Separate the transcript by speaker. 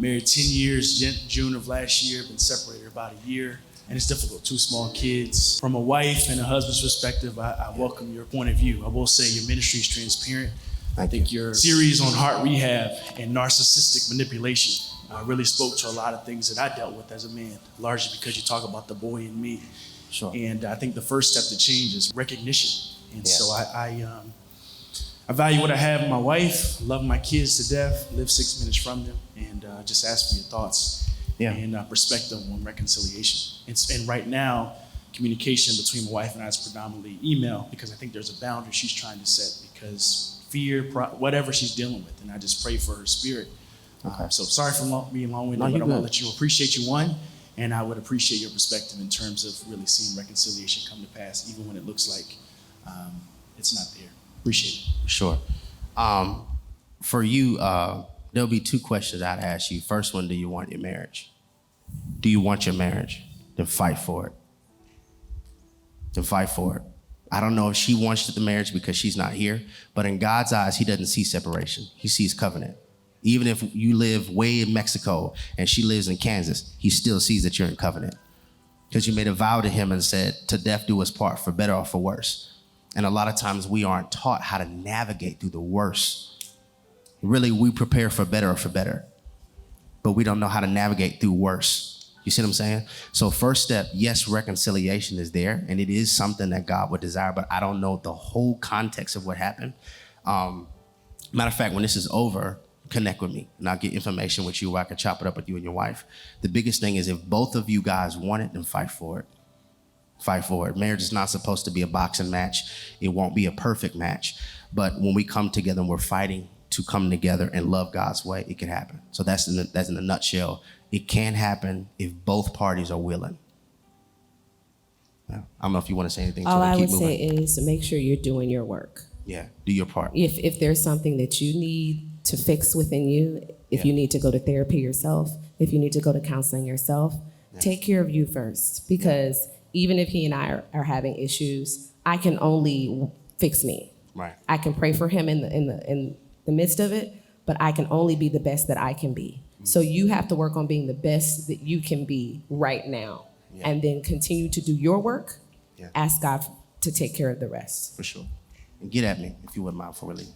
Speaker 1: Married 10 years, June of last year, been separated about a year. And it's difficult, 2 small kids. From a wife and a husband's perspective, I welcome your point of view. I will say your ministry is transparent. I think your series on heart rehab and narcissistic manipulation really spoke to a lot of things that I dealt with as a man, largely because you talk about the boy in me.
Speaker 2: Sure.
Speaker 1: And I think the first step to change is recognition. And so I value what I have in my wife, love my kids to death, live 6 minutes from them, and just ask for your thoughts and perspective on reconciliation. And right now, communication between my wife and I is predominantly email, because I think there's a boundary she's trying to set because fear, whatever she's dealing with, and I just pray for her spirit. Okay. So sorry for being long-winded, but I want to let you appreciate you, one, and I would appreciate your perspective in terms of really seeing reconciliation come to pass, even when it looks like it's not there. Appreciate it.
Speaker 2: Sure. For you, there'll be 2 questions I'd ask you. First one, do you want your marriage? Do you want your marriage? Then fight for it. Then fight for it. I don't know if she wants the marriage because she's not here, but in God's eyes, he doesn't see separation. He sees covenant. Even if you live way in Mexico and she lives in Kansas, he still sees that you're in covenant. Because you made a vow to him and said, to death do us part, for better or for worse. And a lot of times we aren't taught how to navigate through the worst. Really, we prepare for better or for better, but we don't know how to navigate through worse. You see what I'm saying? So first step, yes, reconciliation is there, and it is something that God would desire, but I don't know the whole context of what happened. Matter of fact, when this is over, connect with me, and I'll get information with you where I can chop it up with you and your wife. The biggest thing is if both of you guys want it, then fight for it. Fight for it. Marriage is not supposed to be a boxing match. It won't be a perfect match, but when we come together and we're fighting to come together and love God's way, it can happen. So that's in a nutshell. It can happen if both parties are willing. Yeah. I don't know if you want to say anything.
Speaker 3: All I would say is to make sure you're doing your work.
Speaker 2: Yeah, do your part.
Speaker 3: If there's something that you need to fix within you, if you need to go to therapy yourself, if you need to go to counseling yourself, take care of you first. Because even if he and I are having issues, I can only fix me.
Speaker 2: Right.
Speaker 3: I can pray for him in the midst of it, but I can only be the best that I can be. So you have to work on being the best that you can be right now, and then continue to do your work. Ask God to take care of the rest.
Speaker 2: For sure. And get at me if you wouldn't mind before we leave.